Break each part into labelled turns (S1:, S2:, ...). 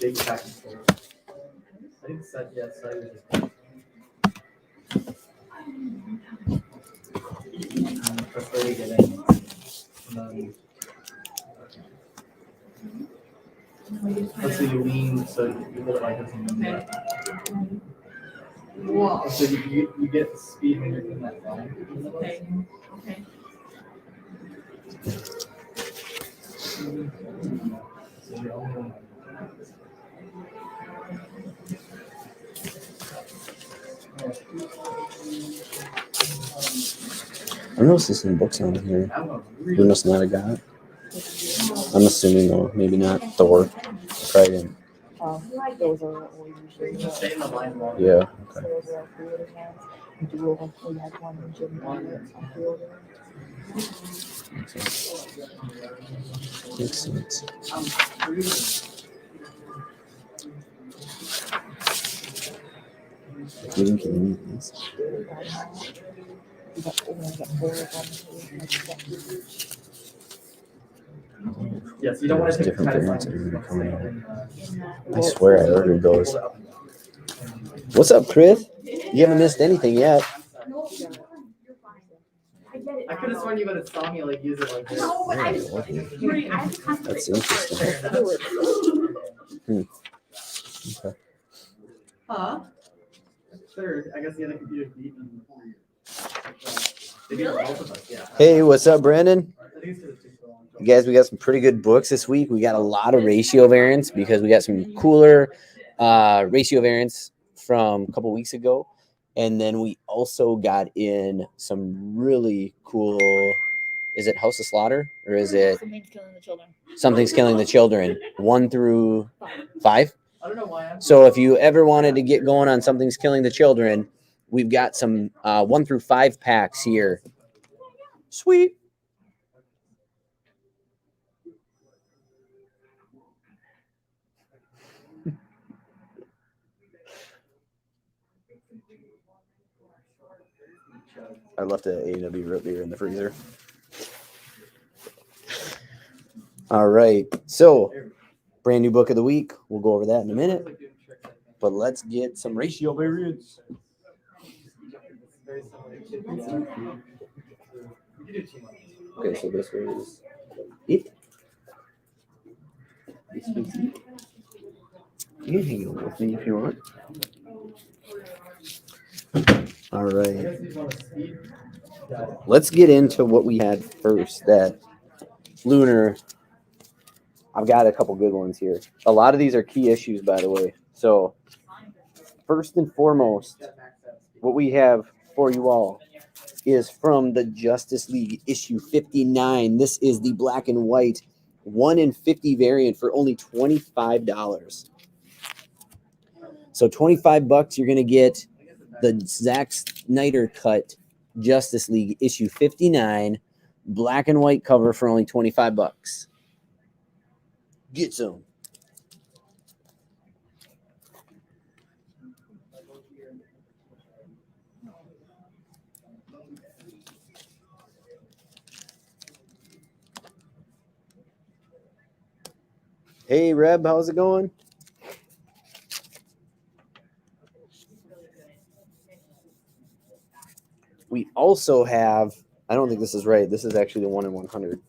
S1: big back and forth. I think Side was just that's where we get in. Let's say you lean, so you hold it like this and lean back.
S2: Whoa.
S1: So you get speed when you're in that line.
S2: Okay. Okay.
S1: So you're only
S3: I noticed some books on here. You must not have got. I'm assuming though, maybe not Thor. Probably didn't.
S4: Those are usually.
S1: stay in the line longer.
S3: Yeah.
S4: So
S3: Okay.
S4: those are our pre-order ones. We do eventually have one in Jim on pre-order.
S3: Makes sense. You didn't get any of these.
S4: We got 4 of them.
S1: Yes, you don't want to
S3: There's
S1: take
S3: different
S1: tight
S3: variants that
S1: lines.
S3: are coming out. I swear I ordered those. What's up, Chris? You haven't missed anything yet.
S1: I could have sworn you would have saw me like use it like this.
S2: No, but I just
S3: That's interesting. Okay.
S2: Huh?
S1: Third, I guess the other computer beat me. They beat both of us, yeah.
S3: Hey, what's up, Brandon?
S1: I think it's 'cause it took so long.
S3: You guys, we got some pretty good books this week. We got a lot of ratio variants because we got some cooler ratio variants from a couple weeks ago. And then we also got in some really cool. Is it House of Slaughter or is it
S4: Something's killing the children.
S3: Something's Killing the Children 1 through 5?
S1: I don't know why I'm
S3: So if you ever wanted to get going on Something's Killing the Children, we've got some 1 through 5 packs here. Sweet. I left a A&W root beer in the freezer. All right. So, brand new book of the week. We'll go over that in a minute. But let's get some ratio variants. Okay, so this one is it. You can hang on with me if you want. All right. Let's get into what we had first. That Lunar. I've got a couple good ones here. A lot of these are key issues, by the way. So, first and foremost, what we have for you all is from the Justice League issue 59. This is the black and white 1 in 50 variant for only $25. So $25, you're going to get the Zack Snyder cut Justice League issue 59, black and white cover for only $25. Get some. Hey, Reb, how's it going? We also have, I don't think this is right. This is actually the 1 in 100.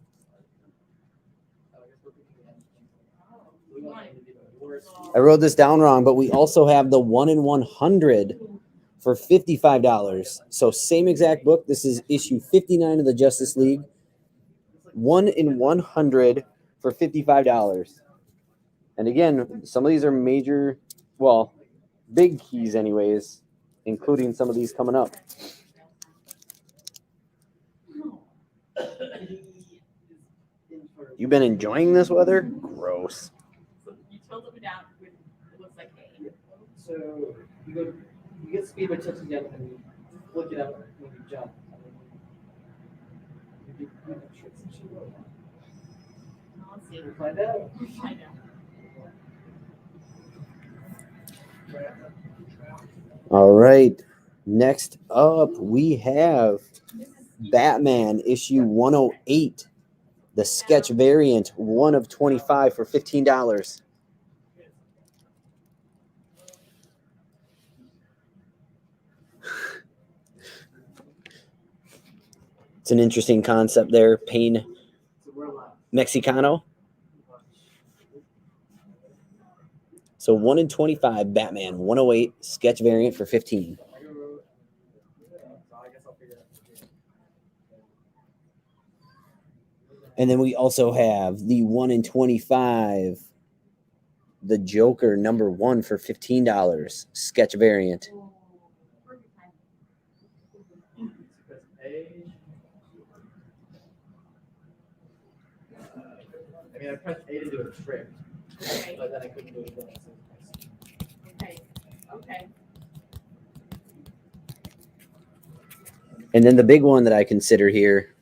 S3: I wrote this down wrong, but we also have the 1 in 100 for $55. So same exact book. This is issue 59 of the Justice League. 1 in 100 for $55. And again, some of these are major, well, big keys anyways, including some of these coming up. You been enjoying this weather? Gross.
S2: You tilt up and down. It looks like hay.
S1: So you get speed by tilting down and you flick it up when you jump. You do tricks and shit.
S2: Let's see.
S1: We'll find out.
S2: I know.
S3: All right. Next up, we have Batman issue 108, the sketch variant, 1 of 25 for $15. It's an interesting concept there. Pain
S1: So we're allowed.
S3: Mexicano. So 1 in 25 Batman 108 sketch variant for 15.
S1: So I guess I'll figure it out.
S3: And then we also have the 1 in 25 the Joker number 1 for $15 sketch variant.
S1: I mean, I pressed A to do a trick,
S2: Okay.
S1: but then I couldn't do it again.
S2: Okay. Okay.
S3: And then the big one that I consider here,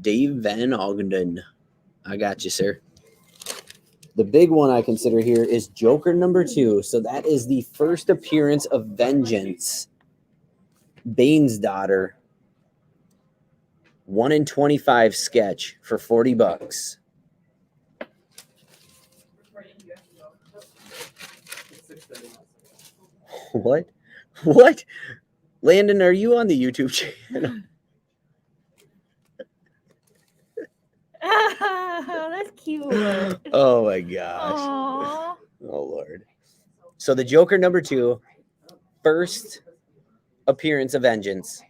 S3: Dave Van Ogden. I got you, sir. The big one I consider here is Joker number 2. So that is the first appearance of Vengeance, Bane's daughter. 1 in 25 sketch for $40.
S1: It's 6:30.
S3: What? What? Landon, are you on the YouTube channel?
S4: That's cute.
S3: Oh my gosh.
S4: Aww.
S3: Oh Lord. So the Joker number 2, first appearance of Vengeance.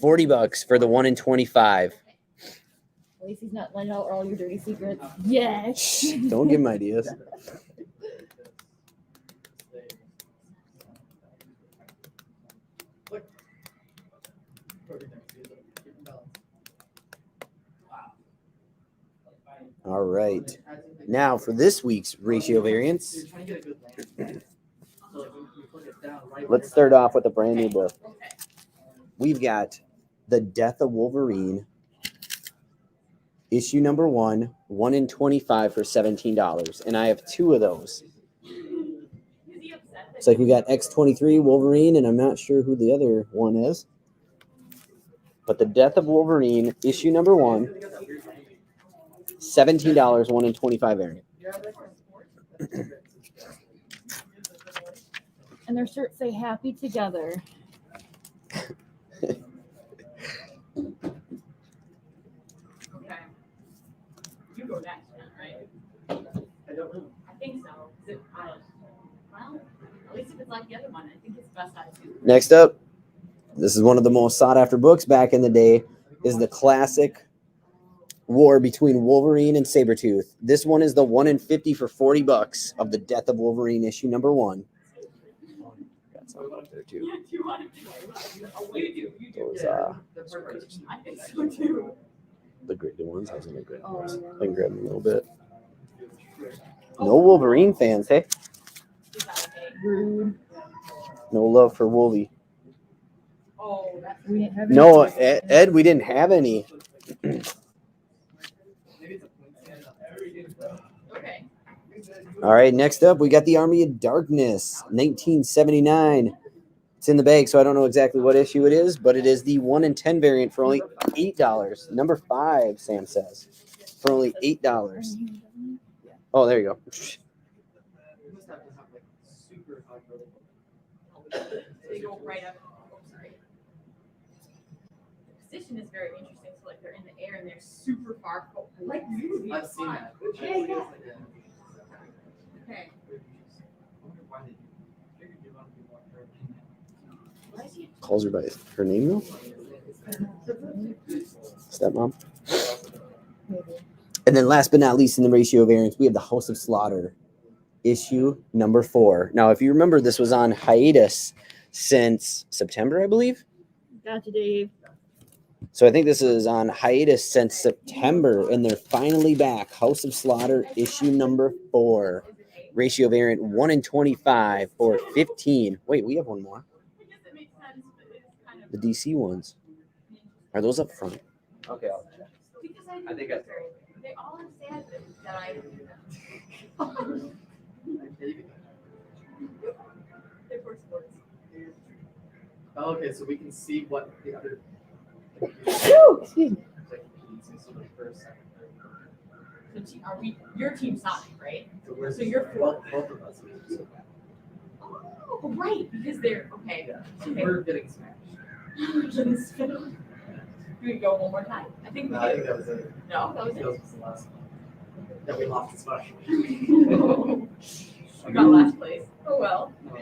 S3: $40 for the 1 in 25.
S4: At least he's not letting out all your dirty secrets. Yes.
S3: Don't give him ideas. All right. Now for this week's ratio variance,
S1: You're trying to get a good land. So like when you put it down right
S3: let's start off with a brand new book. We've got The Death of Wolverine, issue number 1, 1 in 25 for $17. And I have 2 of those. It's like we got X-23 Wolverine, and I'm not sure who the other one is. But The Death of Wolverine, issue number 1, $17, 1 in 25 variant.
S4: And their shirts say happy together.
S2: Okay. You go next, then, right?
S1: I don't know.
S2: I think so. Is it, well, at least if it's like the other one, I think it's best out of 2.
S3: Next up, this is one of the most sought after books back in the day, is the classic war between Wolverine and Sabretooth. This one is the 1 in 50 for $40 of The Death of Wolverine, issue number 1. Got some up there too.
S2: Yeah, 200. Oh, wait, you do.
S3: Those,
S2: I think so too.
S3: the graded ones. I was gonna grab
S4: Oh,
S3: those.
S4: yeah.
S3: I can grab them a little bit. No Wolverine fans, hey?
S2: Is that okay?
S4: Rude.
S3: No love for Wolvie.
S2: Oh, that's
S4: We didn't have any.
S3: No, Ed, we didn't have any.
S2: okay.
S3: All right, next up, we got the Army of Darkness, 1979. It's in the bag, so I don't know exactly what issue it is, but it is the 1 in 10 variant for only $8. Number 5, Sam says, for only $8. Oh, there you go.
S2: They go right up. Oh, sorry. The position is very interesting. So like they're in the air and they're super far. Oh, I like movie.
S1: I've seen
S2: Fun.
S1: that.
S2: Yeah, yeah. Okay. Why is he?
S3: Calls her by her name, though? Stepmom.
S4: Maybe.
S3: And then last but not least in the ratio variants, we have the House of Slaughter, issue number 4. Now, if you remember, this was on hiatus since September, I believe.
S4: Gotcha, Dave.
S3: So I think this is on hiatus since September, and they're finally back. House of Slaughter, issue number 4. Ratio variant 1 in 25 for 15. Wait, we have one more.
S2: I guess it makes sense, but it's kind of.
S3: The DC ones. Are those up front? Okay, I'll check.
S2: Because
S3: I think I-
S2: they all are sad that I. They're for sports.
S1: Oh, okay, so we can see what the other.
S4: Excuse me.
S2: Are we? Your team Sonic, right?
S1: So
S2: you're for-
S1: both of us.
S2: Oh, right, because they're okay.
S1: Yeah. So
S2: Okay.
S1: we're getting smashed.
S2: Do we go one more time? I think we
S1: I
S2: did.
S1: think that was it.
S2: No, that was
S1: That
S2: it.
S1: was the last one. That we lost especially.
S2: We got last place. Oh well.
S3: I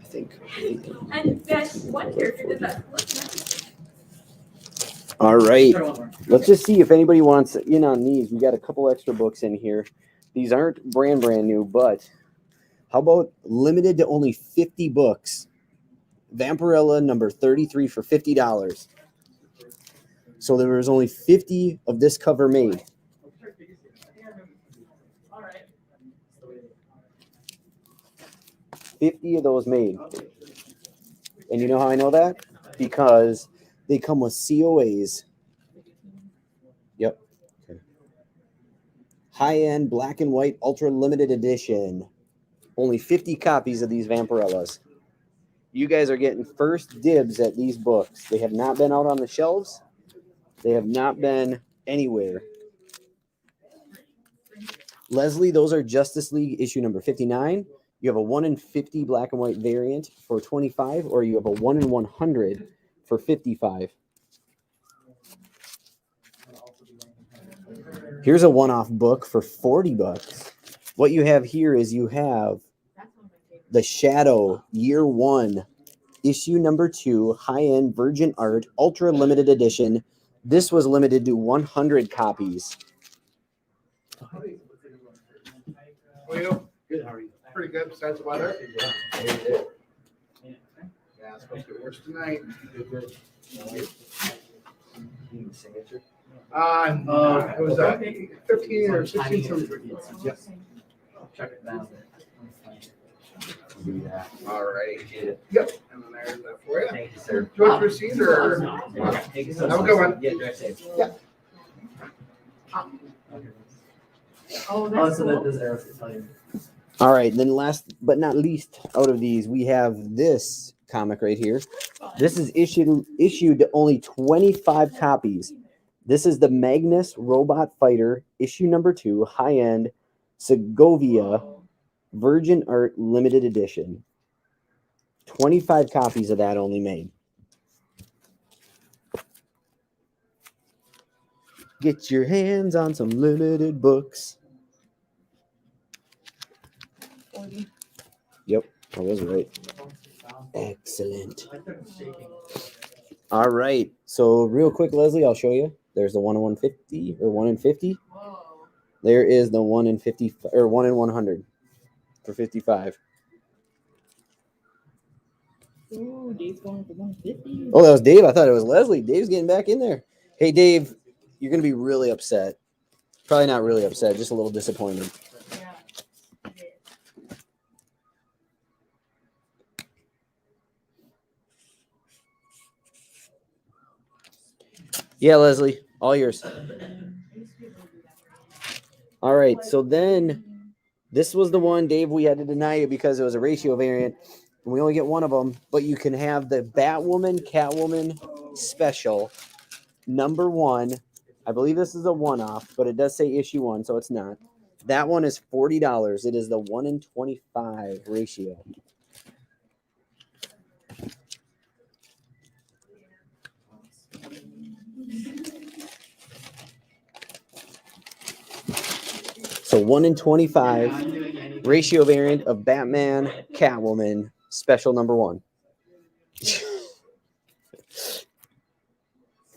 S3: think.
S2: And that one character did that.
S3: All right.
S1: Try one more.
S3: Let's just see if anybody wants in on these. We got a couple extra books in here. These aren't brand new, but how about limited to only 50 books? Vampirella number 33 for $50. So there was only 50 of this cover made.
S2: All right.
S3: 50 of those made. And you know how I know that? Because they come with COAs. Yep. Okay. High-end black and white ultra limited edition. Only 50 copies of these Vampirellas. You guys are getting first dibs at these books. They have not been out on the shelves. They have not been anywhere. Leslie, those are Justice League issue number 59. You have a 1 in 50 black and white variant for 25, or you have a 1 in 100 for 55. Here's a one-off book for 40 bucks. What you have here is you have The Shadow Year 1, issue number 2, high-end Virgin Art, ultra limited edition. This was limited to 100 copies.
S5: How are you?
S1: Good, how are you?
S5: Pretty good besides the weather.
S1: Yeah,
S5: Yeah, it's supposed to get worse tonight.
S1: good.
S5: It was 15 or 16 something.
S1: Yep. Check it down.
S3: Do that.
S5: All right. Yep. And then there's that for you.
S3: Thank you, sir.
S5: Do you want the receipt or?
S3: Thank you
S5: so Have a good one.
S3: Yeah, drive safe.
S2: Oh,
S1: Oh,
S2: that's
S1: so
S2: cool.
S1: that does arrows tell you.
S3: All right, then last but not least out of these, we have this comic right here. This is issued only 25 copies. This is the Magnus Robot Fighter, issue number 2, high-end Segovia Virgin Art limited edition. 25 copies of that only made. Get your hands on some limited books.
S4: 40.
S3: Yep, I was right. Excellent.
S1: I started shaking.
S3: All right. So real quick, Leslie, I'll show you. There's the 1 in 150 or 1 in 50.
S2: Whoa.
S3: There is the 1 in 50 or 1 in 100 for 55.
S4: Ooh, Dave's going for 150.
S3: Oh, that was Dave. I thought it was Leslie. Dave's getting back in there. Hey, Dave, you're going to be really upset. Probably not really upset, just a little disappointed.
S2: Yeah.
S3: Yeah, Leslie, all yours. All right. So then this was the one, Dave, we had to deny it because it was a ratio variant. And we only get one of them, but you can have the Batwoman, Catwoman special number 1. I believe this is a one-off, but it does say issue 1, so it's not. That one is $40. It is the 1 in 25 ratio. So 1 in 25 ratio variant of Batman, Catwoman, special number 1.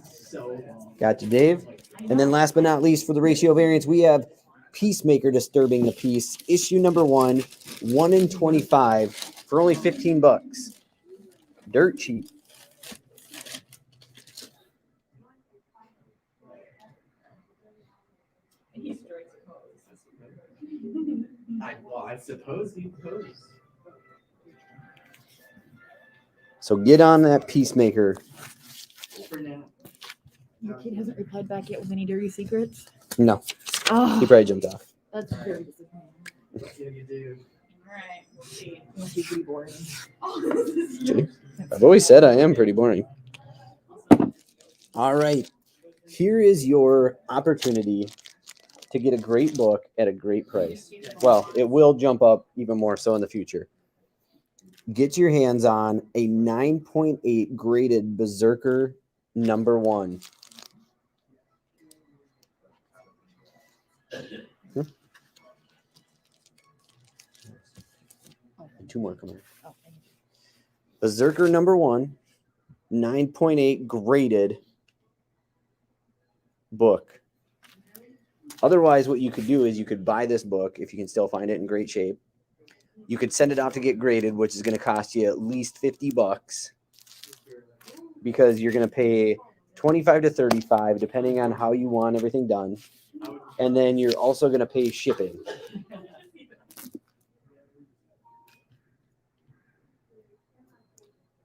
S1: So long.
S3: Got you, Dave. And then last but not least for the ratio variants, we have Peacemaker Disturbing the Peace, issue number 1, 1 in 25 for only 15 bucks. Dirt cheap.
S2: He strikes a pose.
S1: I suppose you pose.
S3: So get on that Peacemaker.
S1: For now.
S4: Your kid hasn't replied back yet with any dirty secrets.
S3: No,
S4: Oh,
S3: he probably jumped off.
S4: that's very disappointing.
S1: What do you do?
S2: Alright, we'll see.
S4: Must be pretty boring.
S2: Oh, this is yours.
S3: I've always said I am pretty boring. All right. Here is your opportunity to get a great book at a great price. Well, it will jump up even more so in the future. get your hands on a 9.8 graded Berserker #1. Two more coming.
S4: Oh, thank you.
S3: Berserker #1, 9.8 graded book. Otherwise, what you could do is you could buy this book if you can still find it in great shape. You could send it off to get graded, which is going to cost you at least $50 because you're going to pay 25 to 35 depending on how you want everything done. And then you're also going to pay shipping.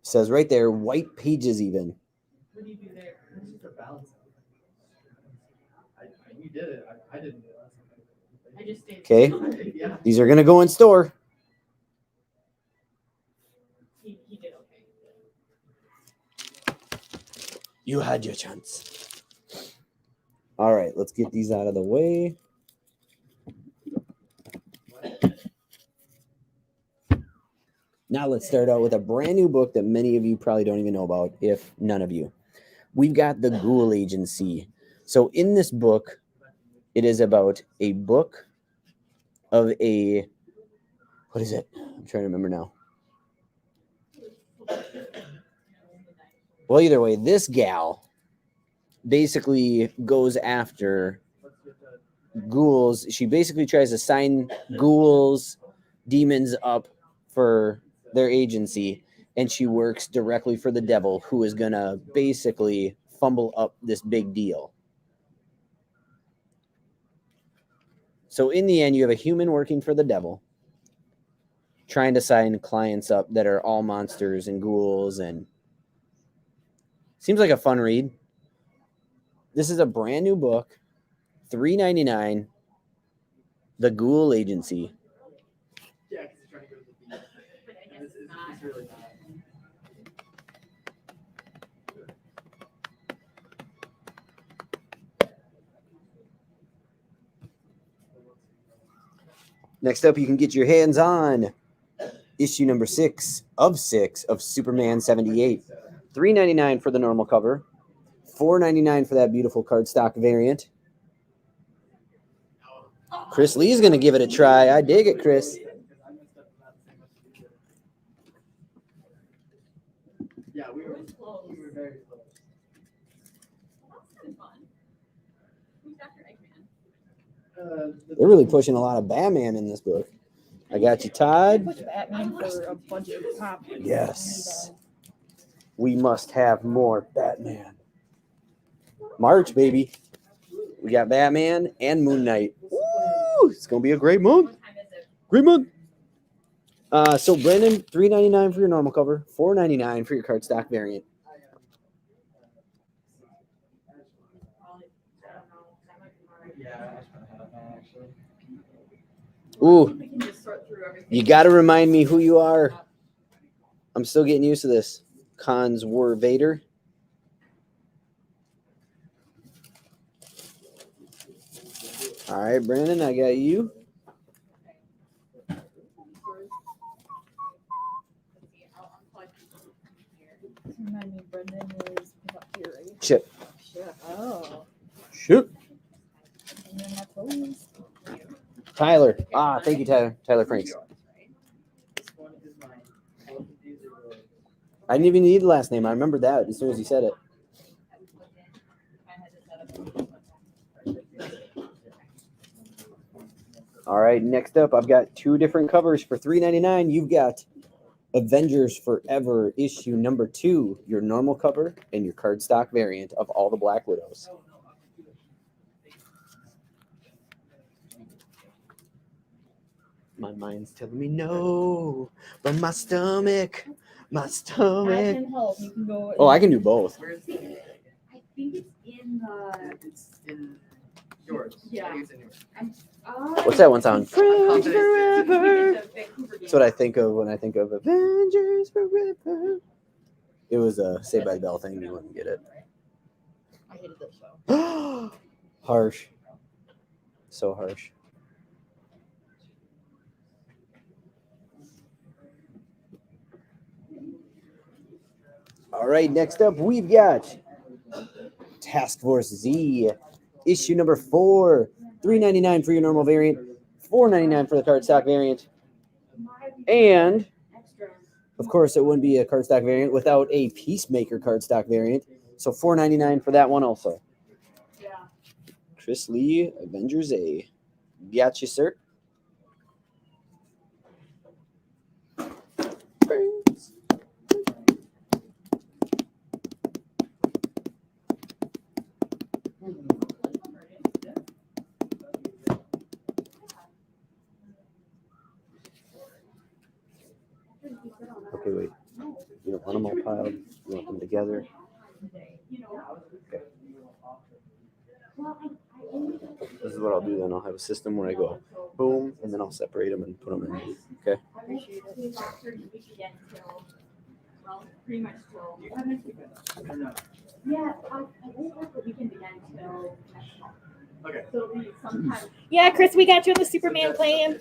S3: Says right there, white pages even.
S1: What do you do there? It's just a balance. You did it. I didn't do it.
S2: I just stayed.
S3: Okay.
S1: Yeah.
S3: These are going to go in store.
S2: He did okay.
S3: You had your chance. All right, let's get these out of the way. Now let's start out with a brand new book that many of you probably don't even know about, if none of you. We've got the Ghoul Agency. So in this book, it is about a book of a, what is it? I'm trying to remember now. Well, either way, this gal basically goes after ghouls. She basically tries to sign ghouls, demons up for their agency, and she works directly for the devil, who is going to basically fumble up this big deal. So in the end, you have a human working for the devil, trying to sign clients up that are all monsters and ghouls, and seems like a fun read. This is a brand new book, $3.99, The Ghoul Agency.
S1: Yeah, because he's trying to go to the beach.
S2: But I guess
S1: It's
S2: it's not.
S1: really bad.
S3: Next up, you can get your hands on issue number 6 of Superman 78. $3.99 for the normal cover, $4.99 for that beautiful cardstock variant. Chris Lee's going to give it a try. I dig it, Chris.
S1: Yeah, we were
S2: Close.
S1: very close.
S2: Well, that's kind of fun. Who's Dr. Eggman?
S3: They're really pushing a lot of Batman in this book. I got you, Todd.
S4: Push Batman for a budget pop.
S3: Yes. We must have more Batman. March, baby. We got Batman and Moon Knight. Woo! It's going to be a great month.
S2: What time is it?
S3: Great month. So, Brandon, $3.99 for your normal cover, $4.99 for your cardstock variant.
S1: Yeah, actually.
S3: Ooh,
S2: We can just sort through everything.
S3: you got to remind me who you are. I'm still getting used to this. Cons War Vader. All right, Brandon, I got you.
S4: Remind me, Brendan is up here, right?
S3: Chip.
S4: Shit. Oh.
S3: Shoot.
S4: And then my toes.
S3: Tyler. Ah, thank you, Tyler. Tyler Franks.
S1: This one is mine. Both of these are yours.
S3: I didn't even need the last name. I remembered that as soon as he said it. All right, next up, I've got 2 different covers for $3.99. You've got Avengers Forever issue number 2, your normal cover and your cardstock variant of all the Black Widows. My mind's telling me no, but my stomach.
S4: I can help. You can go.
S3: Oh, I can do both.
S1: Where's the?
S2: I think it's in the.
S1: It's in yours.
S2: Yeah.
S1: I think it's in yours.
S3: What's that one song? Friends
S1: confident.
S3: Forever.
S2: The Vancouver
S3: That's what I think of when I think of Avengers Forever. It was a Saved by the Bell thing. You wouldn't get it.
S4: I hated this show.
S3: Harsh. So harsh. All right, next up we've got Task Force Z, issue number 4, $3.99 for your normal variant, $4.99 for the cardstock variant, and of course it wouldn't be a cardstock variant without a Peacemaker cardstock variant, so $4.99 for that one also. Chris Lee, Avengers A. Gotcha, sir. Okay, wait. You don't want them all piled. You want them together. Okay. This is what I'll do then. I'll have a system where I go boom, and then I'll separate them and put them in. Okay.
S2: Well, pretty much till. Yeah, I won't work the weekend again till next month.
S1: Okay.
S2: So it'll be sometime.
S4: Yeah, Chris, we got you on the Superman plane.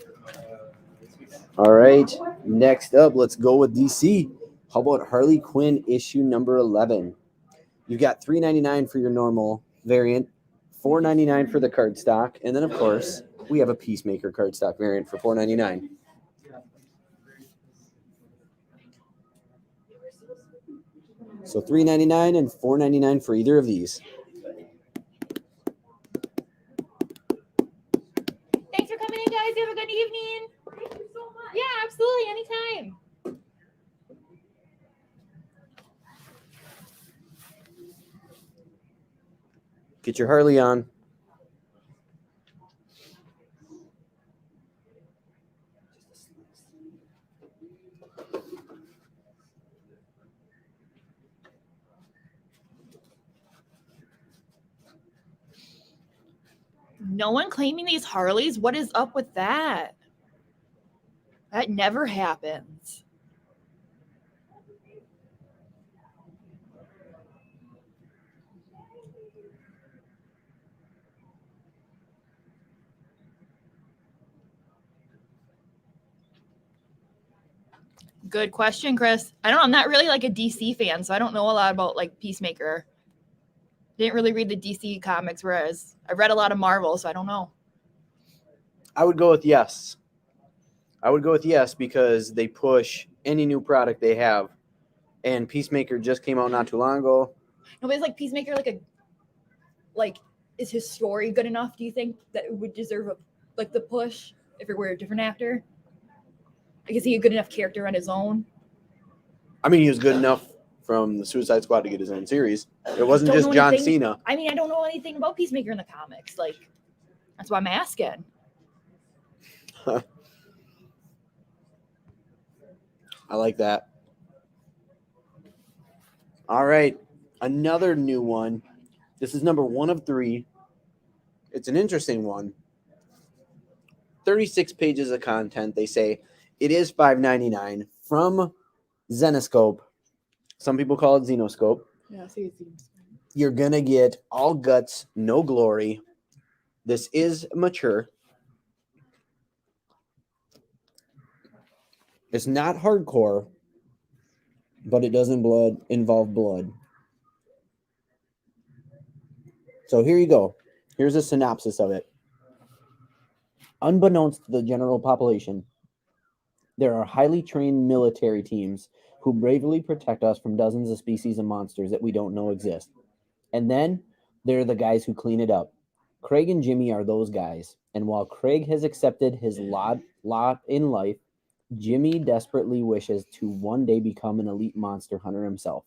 S3: All right. Next up, let's go with DC. How about Harley Quinn issue number 11? You've got $3.99 for your normal variant, $4.99 for the cardstock, and then of course we have a Peacemaker cardstock variant for $4.99. So $3.99 and $4.99 for either of these.
S4: Thanks for coming in, guys. You have a good evening.
S2: Thank you so much.
S4: Yeah, absolutely. Anytime.
S3: Get your Harley on.
S4: No one claiming these Harleys? What is up with that? That never happens. Good question, Chris. I don't know. I'm not really like a DC fan, so I don't know a lot about like Peacemaker. Didn't really read the DC comics, whereas I read a lot of Marvel, so I don't know.
S3: I would go with yes. I would go with yes because they push any new product they have. And Peacemaker just came out not too long ago.
S4: Nobody's like Peacemaker, is his story good enough? Do you think that it would deserve the push if it were a different actor? Like, is he a good enough character on his own?
S3: I mean, he was good enough from the Suicide Squad to get his own series. It wasn't
S4: Don't
S3: just
S4: know
S3: John
S4: anything.
S3: Cena.
S4: I mean, I don't know anything about Peacemaker in the comics. Like, that's why I'm asking.
S3: I like that. All right. Another new one. This is number 1 of 3. It's an interesting one. 36 pages of content. They say it is $5.99 from Zenoscope. Some people call it Xenoscope.
S4: Yeah, I see it.
S3: You're going to get all guts, no glory. This is mature. It's not hardcore, but it doesn't involve blood. So here you go. Here's a synopsis of it. Unbeknownst to the general population, there are highly trained military teams who bravely protect us from dozens of species of monsters that we don't know exist. And then there are the guys who clean it up. Craig and Jimmy are those guys. And while Craig has accepted his lot in life, Jimmy desperately wishes to one day become an elite monster hunter himself.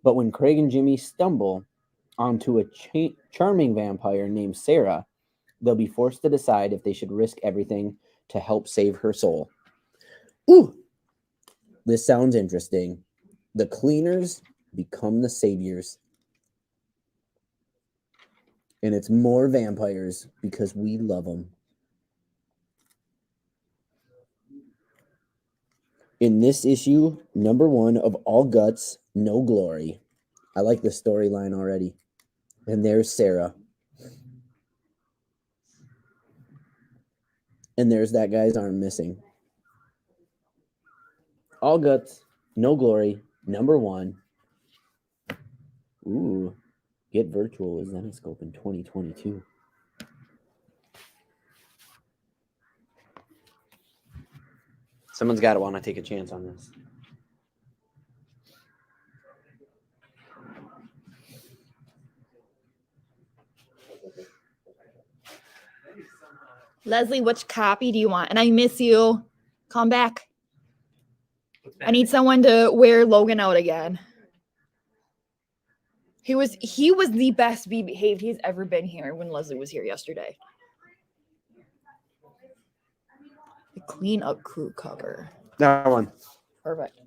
S3: But when Craig and Jimmy stumble onto a charming vampire named Sarah, they'll be forced to decide if they should risk everything to help save her soul. Ooh, this sounds interesting. The cleaners become the saviors. And it's more vampires because we love them. In this issue, number 1 of All Guts, No Glory. I like the storyline already. And there's Sarah. And there's that guy's arm missing. All Guts, No Glory, number 1. Ooh, Get Virtual is Zenoscope in 2022. Someone's got to want to take a chance on this.
S4: Leslie, which copy do you want? And I miss you. Come back. I need someone to wear Logan out again. He was the best behaved he's ever been here when Leslie was here yesterday. The clean up crew cover.
S3: That one.
S4: Perfect.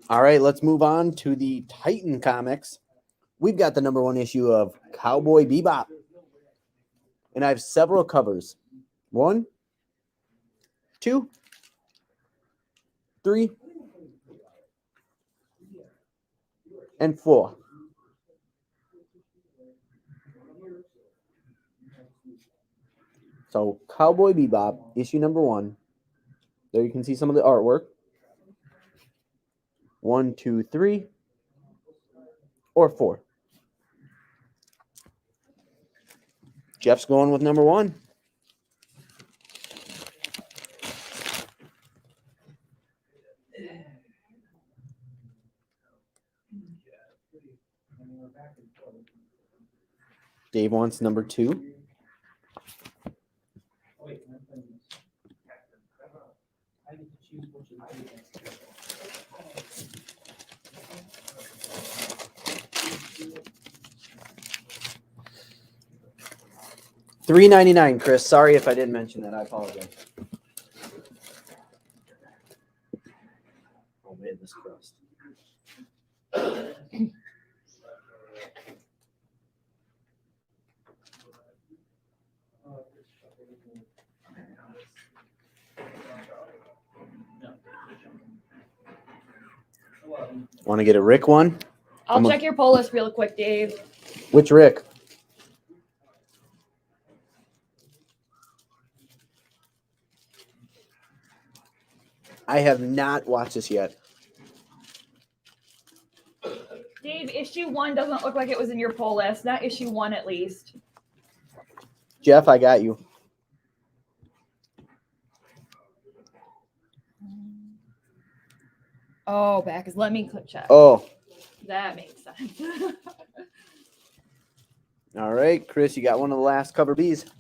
S3: All right, let's move on to the Titan comics. We've got the #1 issue of Cowboy Bebop. And I have several covers. 1, 2, 3, and 4. So Cowboy Bebop, issue #1. There you can see some of the artwork. 1, 2, 3, or 4. Jeff's going with #1. Dave wants #2. $3.99, Chris. Sorry if I didn't mention that. I apologize. Oh man, this crust. Want to get a Rick one?
S4: I'll check your pull list real quick, Dave.
S3: Which Rick? I have not watched this yet.
S4: Dave, issue 1 doesn't look like it was in your pull list. Not issue 1 at least.
S3: Jeff, I got you.
S4: Oh, back is let me click check.
S3: Oh,
S4: That makes sense.
S3: all right, Chris, you got one of the last cover Bs.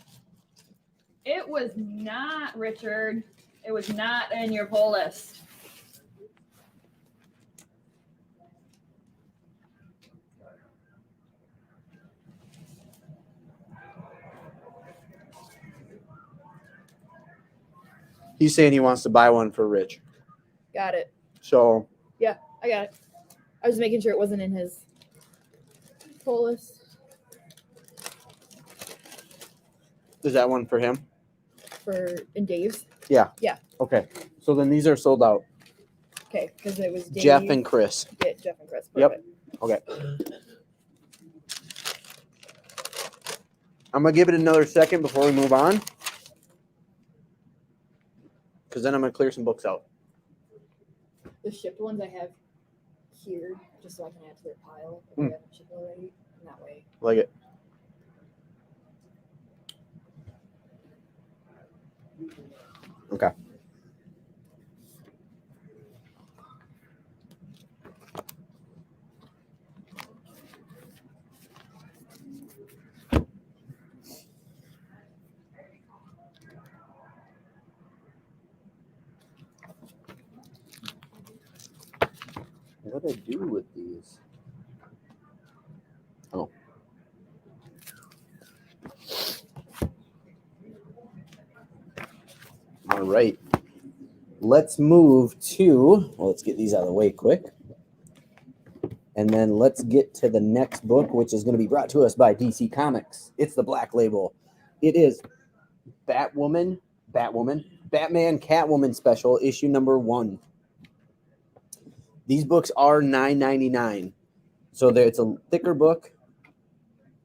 S4: It was not, Richard. It was not in your pull list.
S3: He's saying he wants to buy one for Rich.
S4: Got it.
S3: So,
S4: Yeah, I got it. I was making sure it wasn't in his pull list.
S3: is that one for him?
S4: In Dave's.
S3: Yeah.
S4: Yeah.
S3: Okay. So then these are sold out.
S4: Okay, because it was Dave.
S3: Jeff and Chris.
S4: Yeah, Jeff and Chris.
S3: Yep.
S4: Perfect.
S3: Okay. I'm going to give it another second before we move on. Because then I'm going to clear some books out.
S4: The shipped ones I have here, just so I can add to their pile if they haven't shipped already. And that way.
S3: Like it. Okay. What do I do with these? Oh. All right. Let's move to, well, let's get these out of the way quick. And then let's get to the next book, which is going to be brought to us by DC Comics. It's the Black Label. It is Batwoman, Batwoman, Batman Catwoman special, issue number 1. These books are $9.99. So it's a thicker book.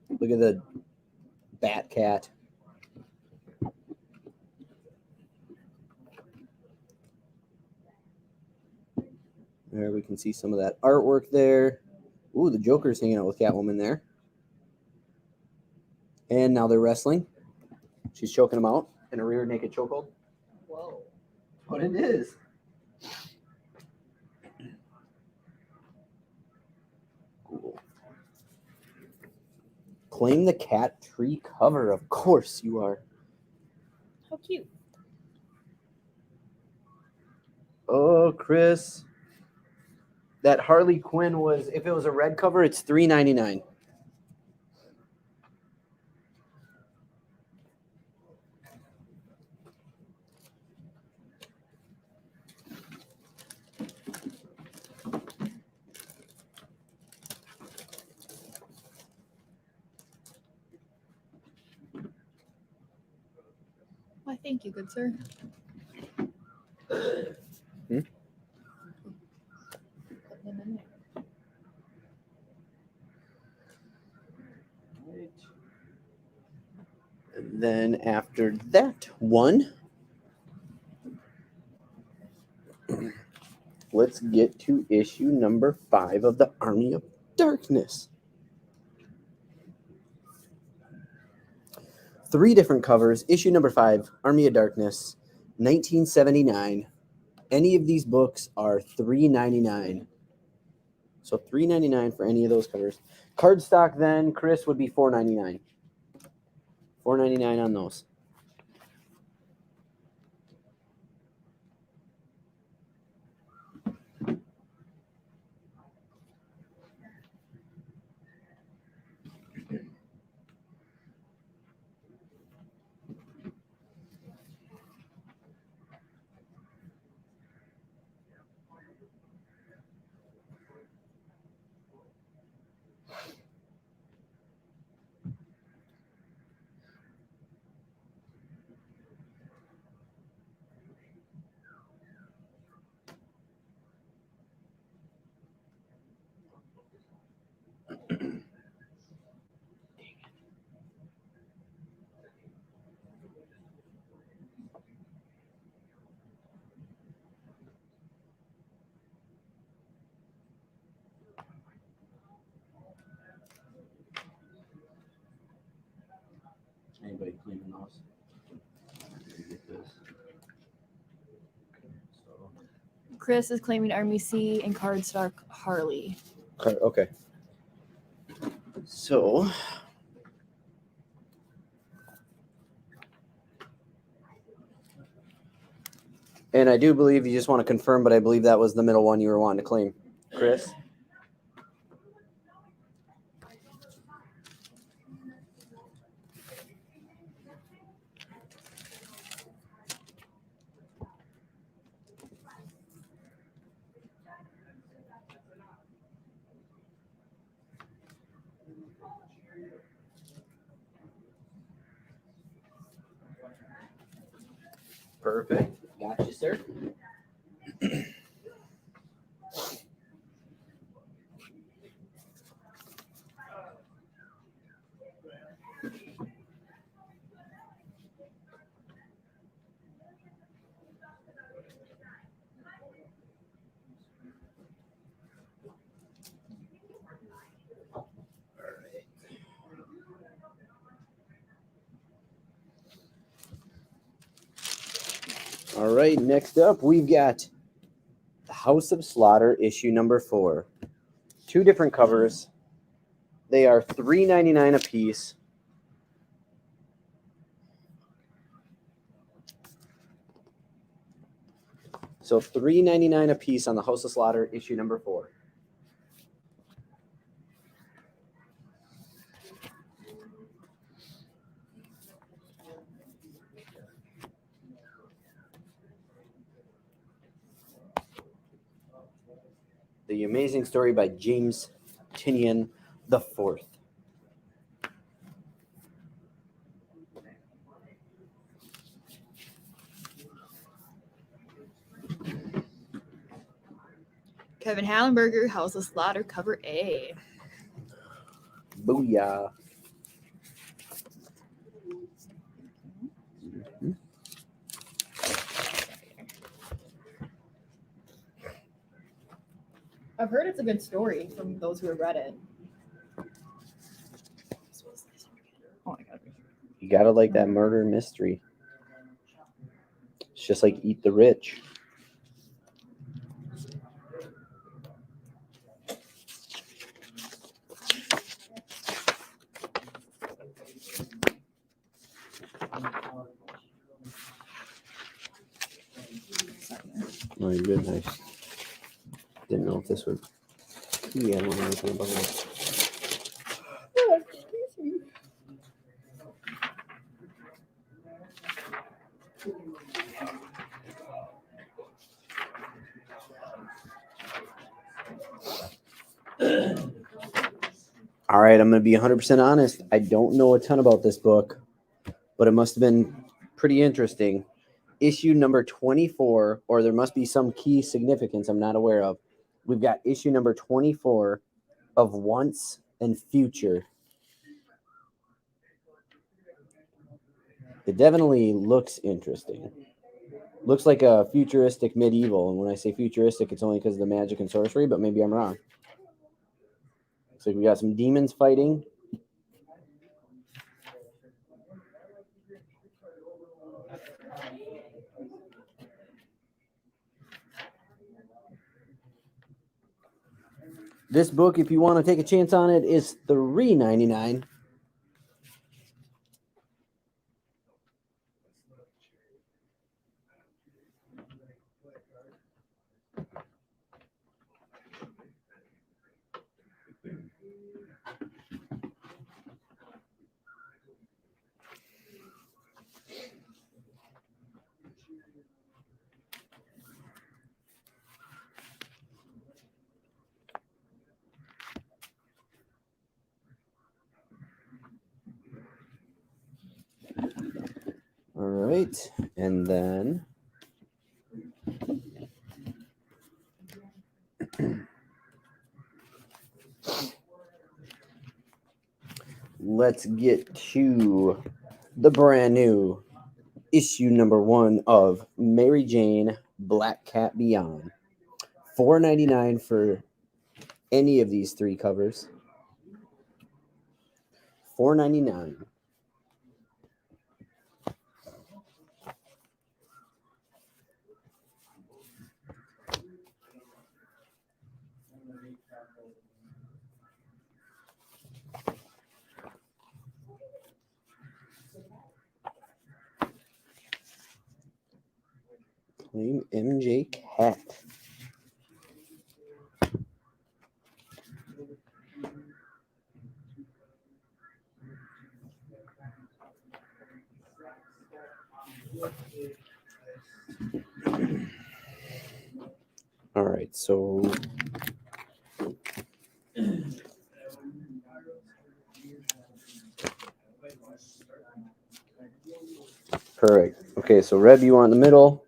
S3: Look at the Bat Cat. There we can see some of that artwork there. Ooh, the Joker's hanging out with Catwoman there. And now they're wrestling. She's choking him out in a rear naked chokehold.
S4: Whoa.
S3: What it is. Cool. Claim the Cat Tree cover. Of course you are.
S4: How cute.
S3: Oh, Chris. That Harley Quinn was, if it was a red cover, it's $3.99.
S4: Why, thank you, good sir.
S3: Hmm?
S4: Put them in there.
S3: And then after that one, let's get to issue number 5 of the Army of Darkness. 3 different covers. Issue number 5, Army of Darkness, 1979. Any of these books are $3.99. So $3.99 for any of those covers. Cardstock then, Chris, would be $4.99. $4.99 on those. Anybody cleaning those? Get this.
S4: Chris is claiming Army C and cardstock Harley.
S3: Okay. So, and I do believe you just want to confirm, but I believe that was the middle one you were wanting to claim, Chris. Perfect. Got you, sir. All right, next up, we've got The House of Slaughter, issue number 4. 2 different covers. They are $3.99 a piece. So $3.99 a piece on The House of Slaughter, issue number 4. The Amazing Story by James Tynion the Fourth.
S4: Kevin Hallenberger, House of Slaughter, cover A.
S3: Booyah.
S4: I've heard it's a good story from those who have read it. Oh my god.
S3: You gotta like that murder mystery. It's just like Eat the Rich. Oh, you're good. Nice. Didn't know if this would. Yeah, I don't know anything about it. All right, I'm going to be 100% honest. I don't know a ton about this book, but it must have been pretty interesting. Issue number 24, or there must be some key significance I'm not aware of. We've got issue number 24 of Once and Future. It definitely looks interesting. Looks like a futuristic medieval, and when I say futuristic, it's only because of the magic and sorcery, but maybe I'm wrong. So we got some demons fighting. This book, if you want to take a chance on it, is $3.99. All right, and then let's get to the brand new issue number 1 of Mary Jane Black Cat Beyond. $4.99 for any of these 3 covers. $4.99. Claim MJ Cat. All right, so correct. Okay, so Reb, you want the middle.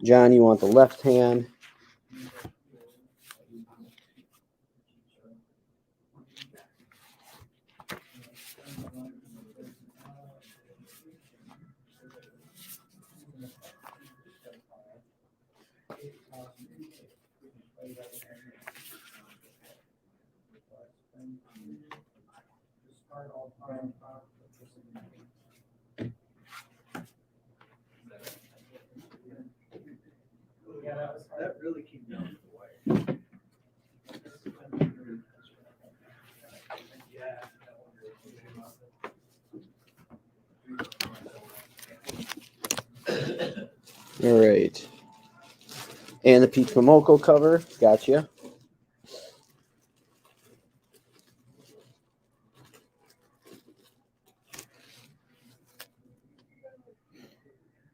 S3: John, you want the left hand.
S1: That really came down to the wire.
S3: All right. And the Peach Momoko cover. Gotcha.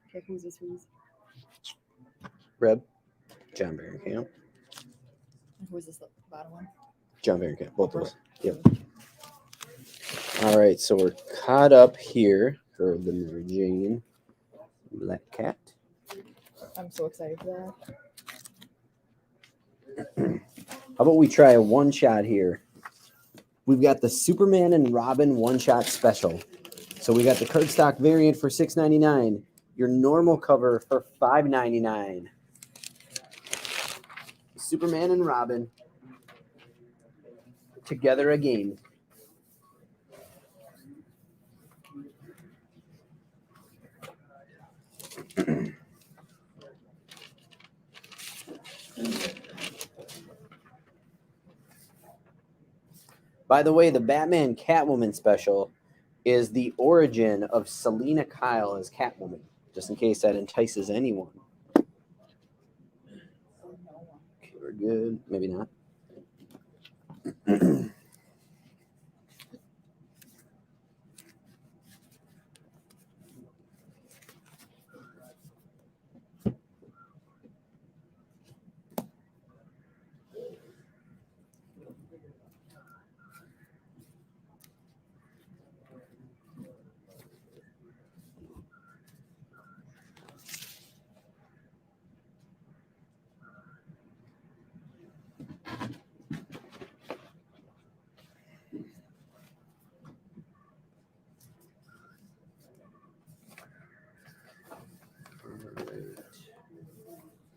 S4: Okay, who's this?
S3: Reb. John Barrenkamp.
S4: Who's this bottom one?
S3: John Barrenkamp. Both of us. Yep. All right, so we're caught up here for the Mary Jane Black Cat.
S4: I'm so excited for that.
S3: How about we try a one shot here? We've got the Superman and Robin one shot special. So we got the cardstock variant for $6.99. Your normal cover for $5.99. Superman and Robin together again. By the way, the Batman Catwoman special is the origin of Selena Kyle as Catwoman, just in case that entices anyone. Okay, we're good. Maybe not.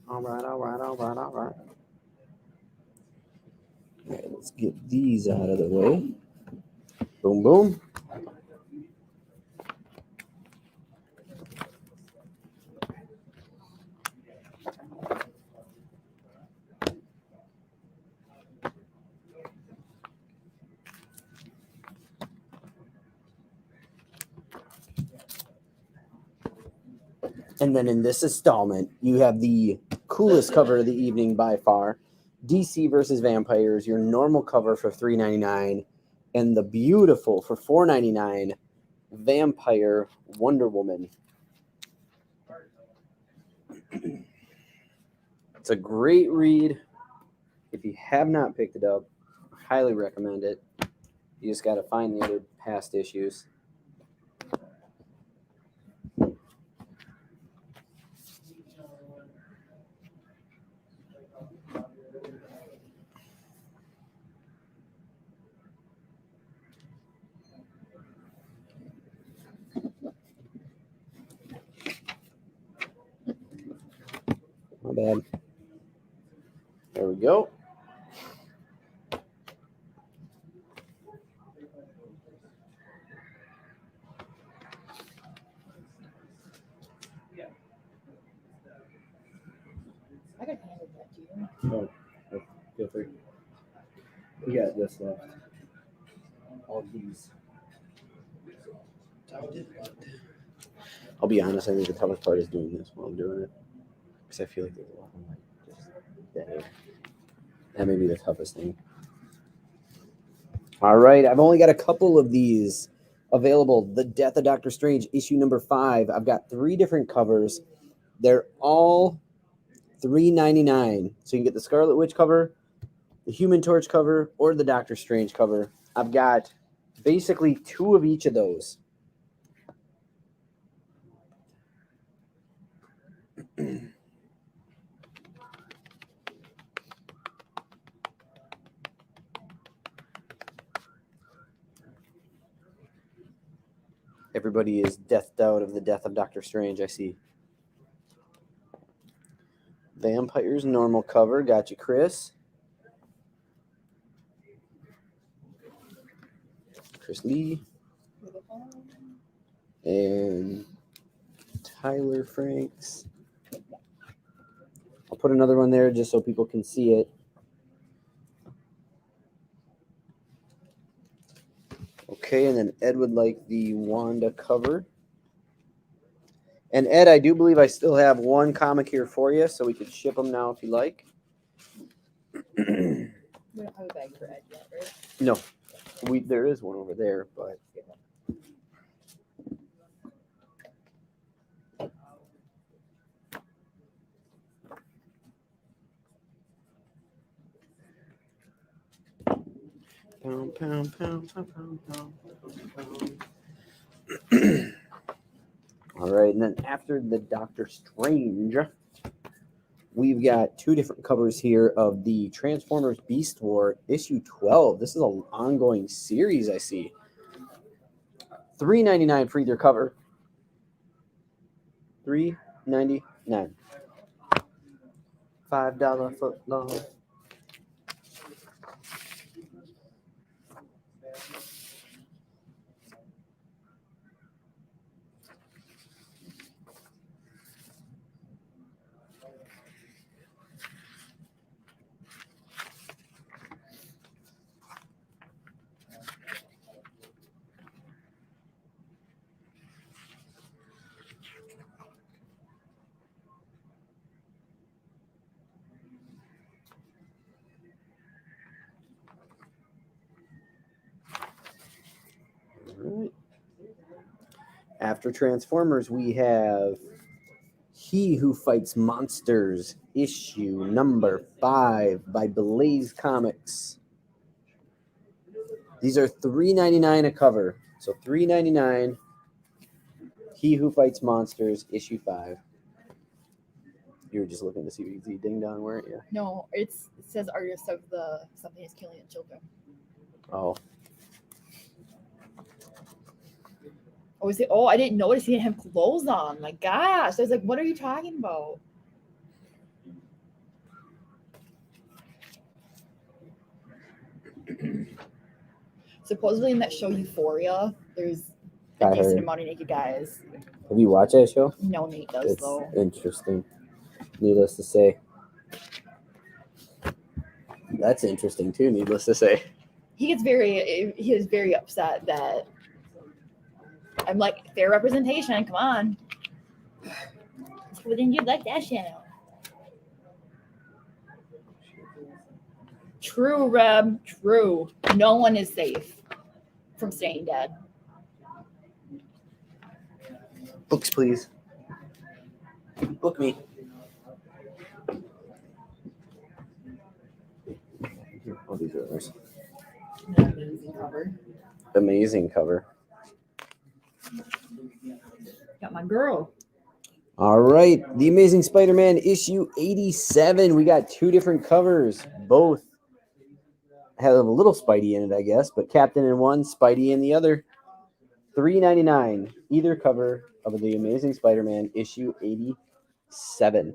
S3: All right. All right, let's get these out of the way. Boom, boom. And then in this installment, you have the coolest cover of the evening by far, DC versus Vampires, your normal cover for $3.99, and the beautiful for $4.99 Vampire Wonder Woman. It's a great read. If you have not picked it up, I highly recommend it. You just got to find the other past issues. My bad. There we go.
S4: I could hand that to you.
S3: Oh, feel free. We got this left. All these. I'll be honest, I think the toughest part is doing this while I'm doing it. Because I feel like there's a lot of like just dead air. That may be the toughest thing. All right, I've only got a couple of these available. The Death of Doctor Strange, issue number 5. I've got 3 different covers. They're all $3.99. So you can get the Scarlet Witch cover, the Human Torch cover, or the Doctor Strange cover. I've got basically 2 of each of those. Everybody is deathed out of the Death of Doctor Strange, I see. Vampires normal cover. Got you, Chris. Chris Lee. And Tyler Franks. I'll put another one there just so people can see it. Okay, and then Ed would like the Wanda cover. And Ed, I do believe I still have one comic here for you, so we could ship them now if you like.
S4: We don't have a bag for Ed yet, right?
S3: No, there is one over there, but pound, pound, pound, pound, pound, pound, pound. All right, and then after the Doctor Strange, we've got two different covers here of the Transformers Beast War issue 12. This is an ongoing series, I see. $3.99 for either cover. $3.99. $5 foot long. Right. After Transformers, we have He Who Fights Monsters, issue number 5 by Blaze Comics. These are $3.99 a cover. So $3.99. He Who Fights Monsters, issue 5. You were just looking to see what you ding dong, weren't you?
S4: No, it says artist of the something is killing the children.
S3: Oh.
S4: Oh, is it? Oh, I didn't notice he didn't have clothes on. My gosh. I was like, what are you talking about? Supposedly in that show Euphoria, there's a
S3: I
S4: decent
S3: heard.
S4: amount of naked guys.
S3: Have you watched that show?
S4: No, Nate does
S3: It's
S4: though.
S3: interesting. Needless to say. That's interesting too, needless to say.
S4: He is very upset that I'm like, fair representation, come on. Wouldn't you like that channel? True, Reb, true. No one is safe from staying dead.
S3: Books, please. Book me. Oh, these are ours.
S4: Amazing cover.
S3: Amazing cover.
S4: Got my girl.
S3: All right. The Amazing Spider-Man issue 87. We got two different covers. Both have a little Spidey in it, I guess, but Captain in one, Spidey in the other. $3.99 either cover of the Amazing Spider-Man issue 87.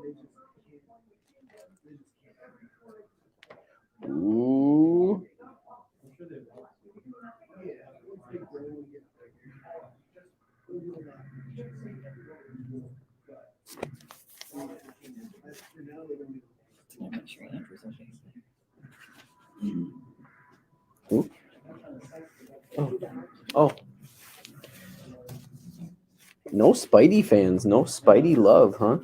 S3: Ooh.
S4: Make sure Andrew's okay.
S3: Ooh. Oh. No Spidey fans, no Spidey love, huh?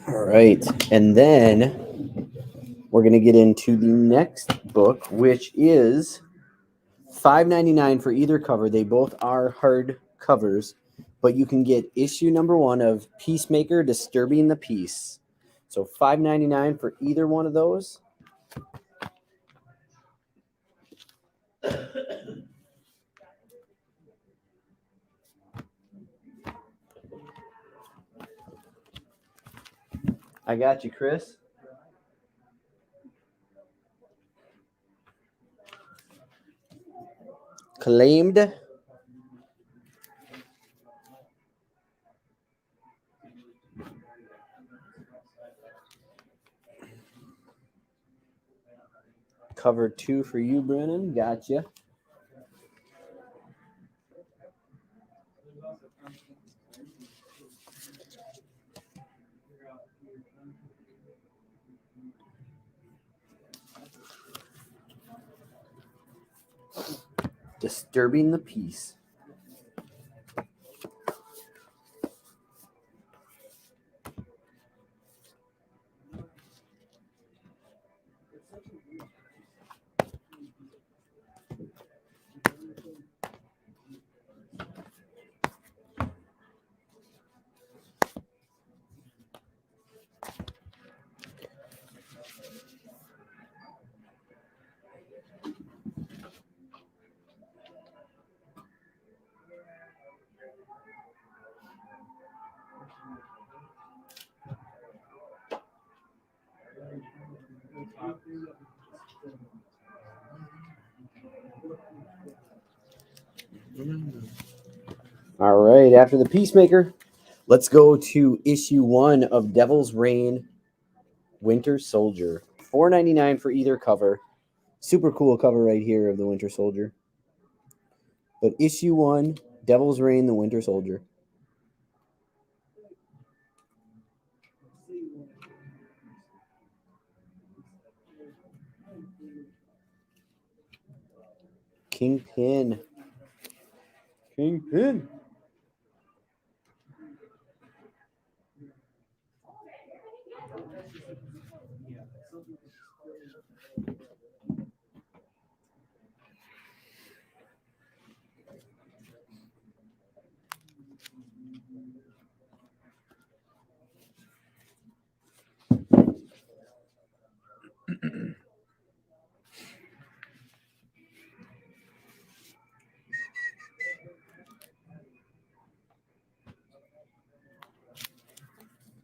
S3: All right. And then we're going to get into the next book, which is $5.99 for either cover. They both are hard covers, but you can get issue number 1 of Peacemaker, Disturbing the Peace. So $5.99 for either one of those. I got you, Chris. Claimed. Cover 2 for you, Brennan. Gotcha. Disturbing the Peace. All right, after the Peacemaker, let's go to issue 1 of Devil's Reign Winter Soldier. $4.99 for either cover. Super cool cover right here of the Winter Soldier. But issue 1, Devil's Reign, the Winter Soldier. Kingpin. Kingpin.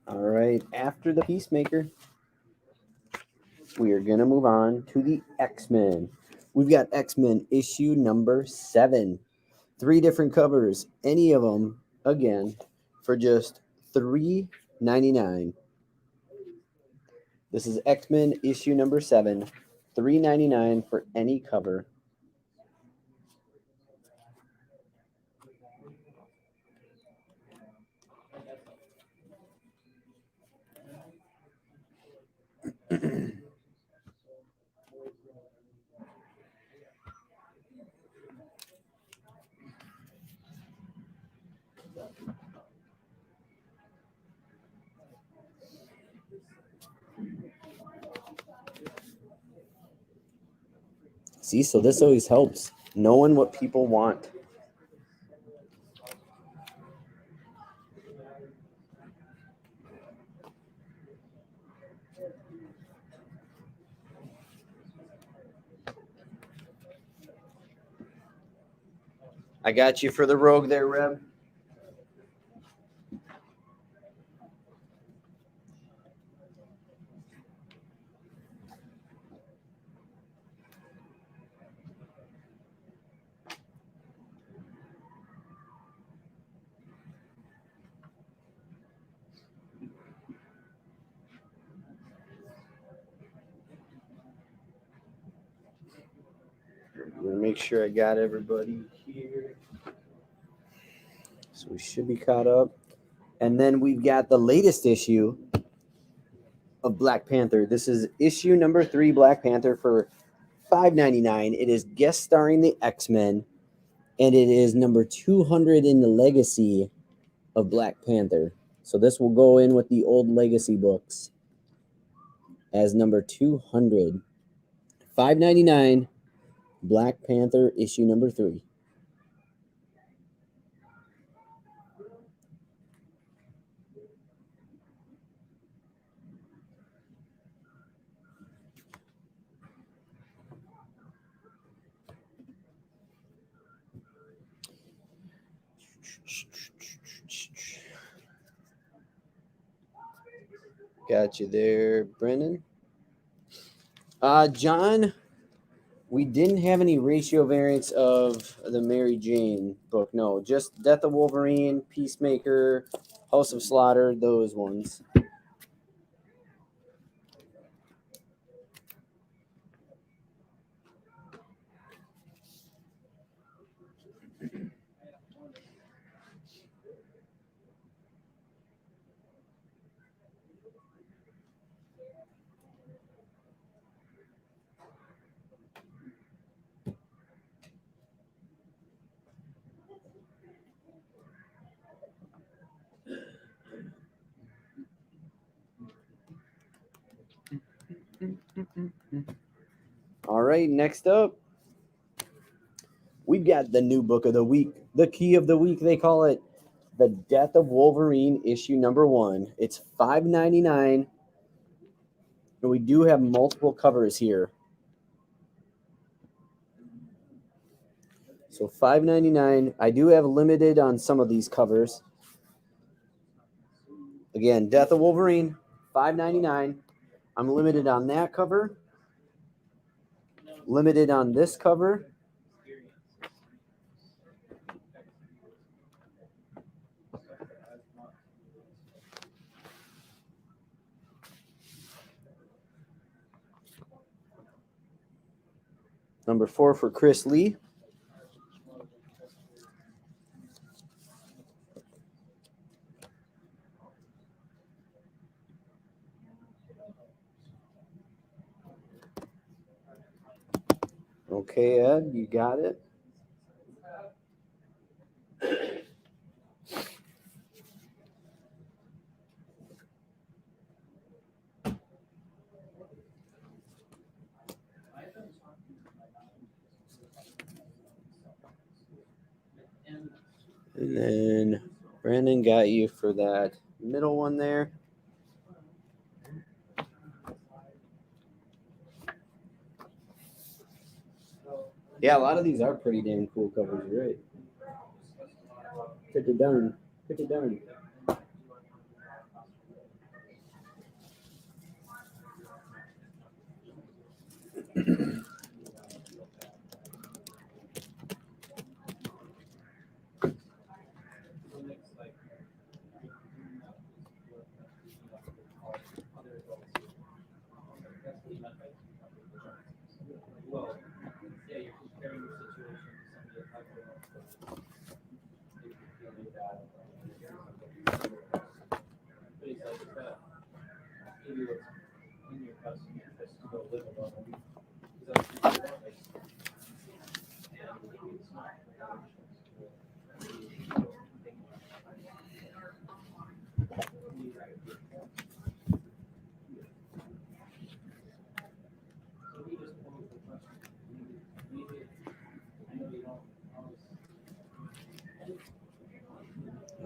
S3: All right, after the Peacemaker, we are going to move on to the X-Men. We've got X-Men issue number 7. 3 different covers, any of them, again, for just $3.99. This is X-Men issue number 7, $3.99 for any cover. See, so this always helps, knowing what people want. I got you for the Rogue there, Reb. I'm going to make sure I got everybody here. So we should be caught up. And then we've got the latest issue of Black Panther. This is issue number 3, Black Panther, for $5.99. It is guest starring the X-Men, and it is number 200 in the legacy of Black Panther. So this will go in with the old legacy books as number 200. $5.99, Black Panther issue number 3. Got you there, Brennan. John, we didn't have any ratio variants of the Mary Jane book. No, just Death of Wolverine, Peacemaker, House of Slaughter, those ones. All right, next up, we've got the new book of the week, the key of the week, they call it, the Death of Wolverine issue number 1. It's $5.99, and we do have multiple covers here. So $5.99. I do have limited on some of these covers. Again, Death of Wolverine, $5.99. I'm limited on that cover. Limited on this cover. Number 4 for Chris Lee. Okay, Ed, you got it. And then Brandon got you for that middle one there. Yeah, a lot of these are pretty damn cool covers, you're right. Pretty darn. Pretty darn.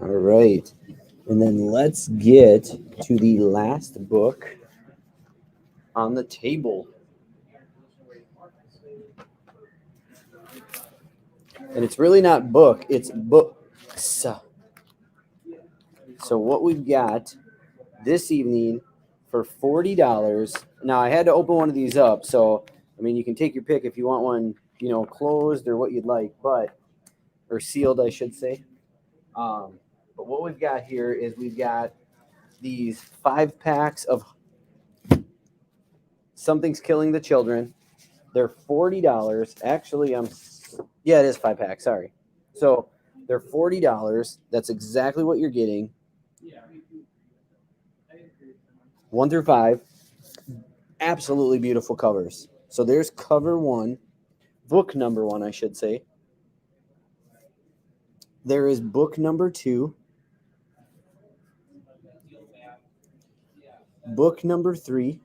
S3: All right. And then let's get to the last book on the table. And it's really not book, it's books. So what we've got this evening for $40. Now I had to open one of these up, so I mean you can take your pick if you want one, you know, closed or what you'd like, but or sealed, I should say. But what we've got here is we've got these 5 packs of Something's Killing the Children. They're $40. Actually, yeah, it is 5 packs. Sorry. So they're $40. That's exactly what you're getting. 1 through 5. Absolutely beautiful covers. So there's cover 1, book number 1, I should say. There is book number 2, book number 3,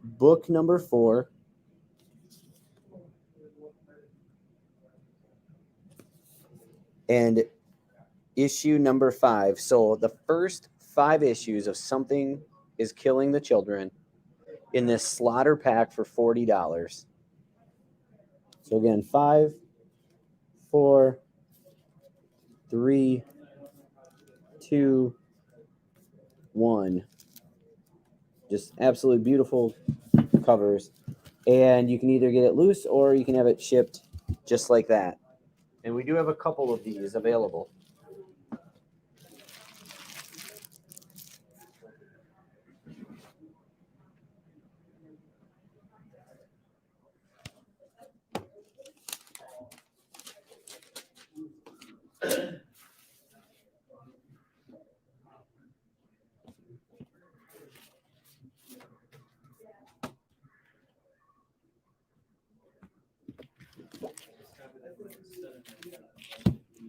S3: book number 4, and issue number 5. So the first 5 issues of Something is Killing the Children in this slaughter pack for $40. So again, 5, 4, 3, 2, 1. Just absolutely beautiful covers. And you can either get it loose or you can have it shipped just like that. And we do have a couple of these available.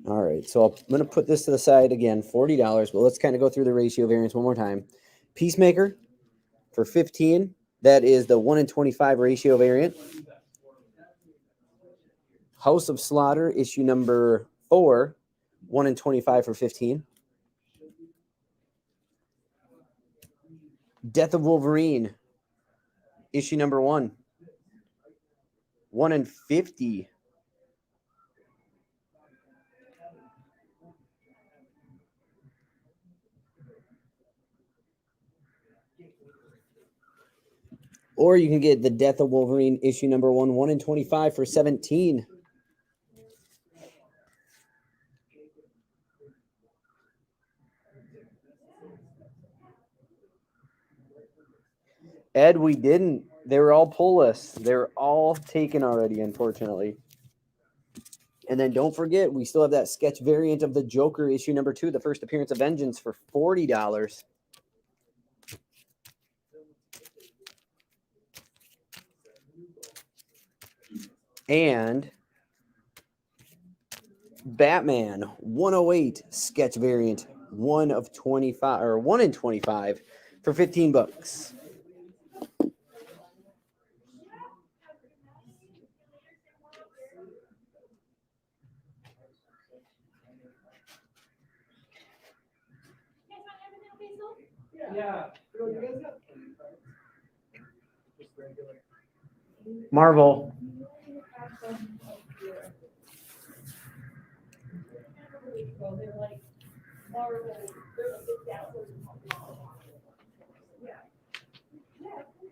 S3: All right, so I'm going to put this to the side again, $40, but let's kind of go through the ratio variance one more time. Peacemaker for $15. That is the 1 in 25 ratio variant. House of Slaughter, issue number 4, 1 in 25 for $15. Death of Wolverine, issue number 1, 1 in 50. Or you can get the Death of Wolverine issue number 1, 1 in 25 for $17. Ed, we didn't. They were all pull lists. They're all taken already, unfortunately. And then don't forget, we still have that sketch variant of the Joker issue number 2, the first appearance of Vengeance, for $40. And Batman 108 sketch variant, 1 of 25 or 1 in 25 for $15.
S1: Yeah.
S3: Marvel.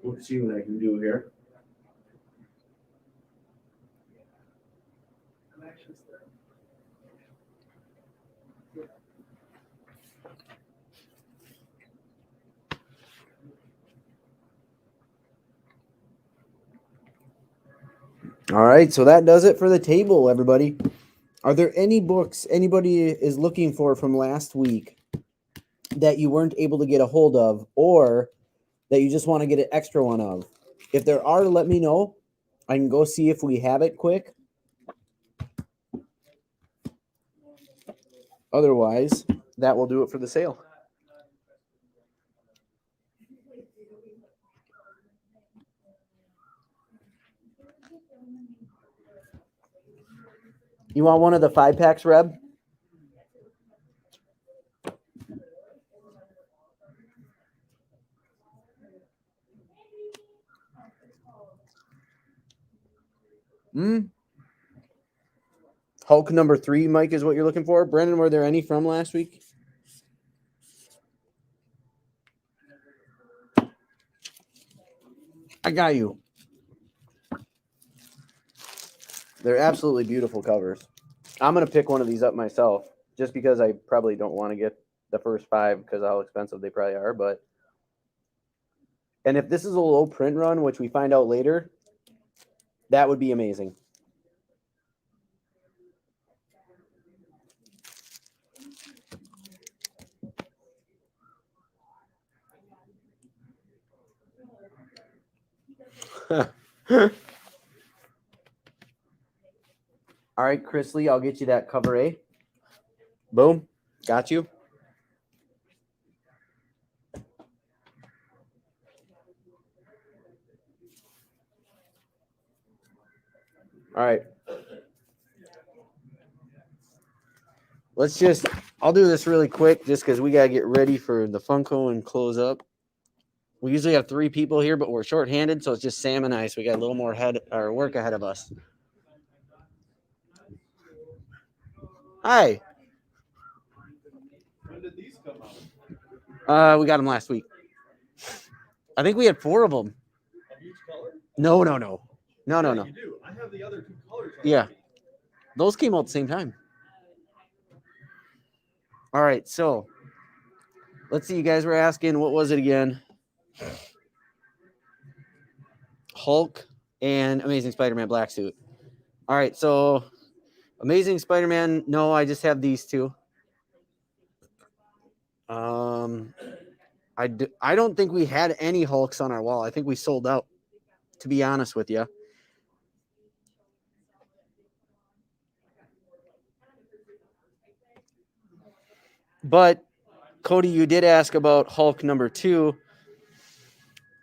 S6: Let's see what I can do here.
S3: All right, so that does it for the table, everybody. Are there any books anybody is looking for from last week that you weren't able to get a hold of, or that you just want to get an extra one of? If there are, let me know. I can go see if we have it quick. Otherwise, that will do it for the sale. You want one of the 5-packs, Reb? Hulk number 3, Mike, is what you're looking for. Brandon, were there any from last week? I got you. They're absolutely beautiful covers. I'm going to pick one of these up myself just because I probably don't want to get the first 5 because of how expensive they probably are. And if this is a low print run, which we find out later, that would be amazing. All right, Chris Lee, I'll get you that cover A. Boom. Got you. All right. I'll do this really quick just because we got to get ready for the Funko and close up. We usually have 3 people here, but we're shorthanded, so it's just Sam and I, so we got a little more work ahead of us. Hi.
S6: When did these come out?
S3: We got them last week. I think we had 4 of them.
S6: Of each color?
S3: No.
S6: Yeah, you do. I have the other 2 colors.
S3: Yeah. Those came out at the same time. All right, so let's see. You guys were asking, what was it again? Hulk and Amazing Spider-Man black suit. All right, so Amazing Spider-Man, no, I just have these 2. I don't think we had any Hulks on our wall. I think we sold out, to be honest with you. But Cody, you did ask about Hulk number 2.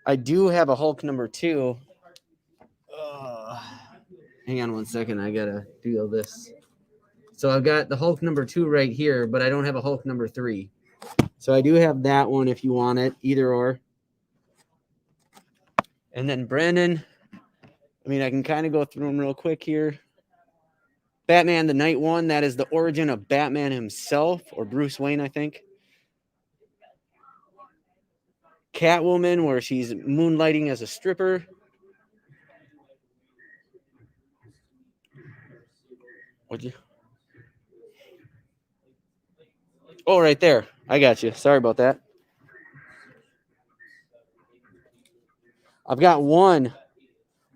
S3: I do have a Hulk number 2. Hang on one second. I got to do all this. So I've got the Hulk number 2 right here, but I don't have a Hulk number 3. So I do have that one if you want it, either or. And then Brandon, I mean, I can kind of go through them real quick here. Batman the Night One, that is the origin of Batman himself, or Bruce Wayne, I think. Catwoman, where she's moonlighting as a stripper. What'd you? Oh, right there. I got you. Sorry about that. I've got one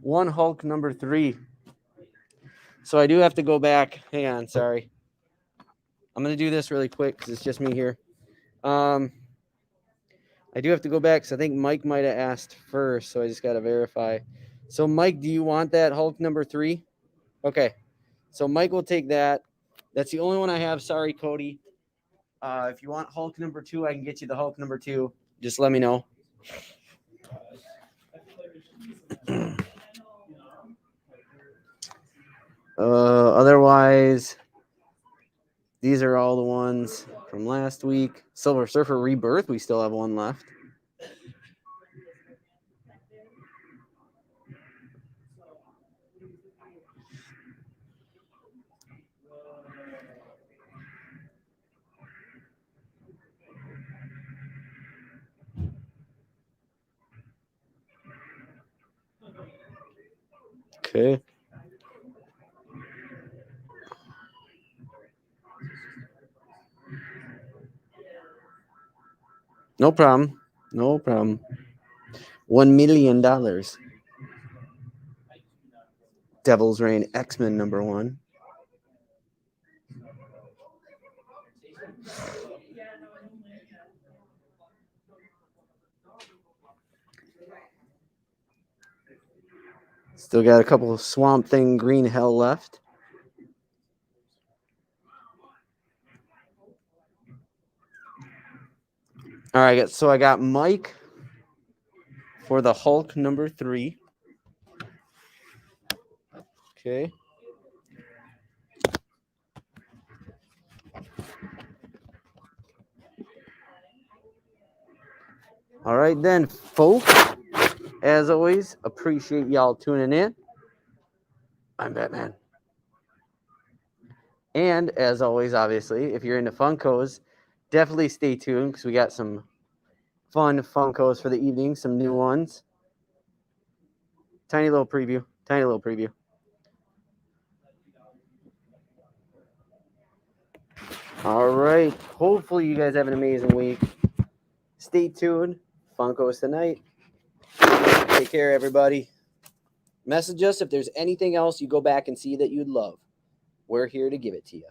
S3: Hulk number 3. So I do have to go back. Hang on, sorry. I'm going to do this really quick because it's just me here. I do have to go back because I think Mike might have asked first, so I just got to verify. So, Mike, do you want that Hulk number 3? Okay. So, Mike will take that. That's the only one I have. Sorry, Cody. If you want Hulk number 2, I can get you the Hulk number 2. Just let me know. Otherwise, these are all the ones from last week. Silver Surfer Rebirth, we still have one left. Okay. No problem. No problem. $1 million. Devil's Reign X-Men number 1. Still got a couple of Swamp Thing Green Hell left. All right, so I got Mike for the Hulk number 3. Okay. All right then, folks. As always, appreciate y'all tuning in. I'm Batman. And as always, obviously, if you're into Funkos, definitely stay tuned because we got some fun Funkos for the evening, some new ones. Tiny little preview. All right. Hopefully you guys have an amazing week. Stay tuned. Funkos tonight. Take care, everybody. Message us if there's anything else you go back and see that you'd love. We're here to give it to you.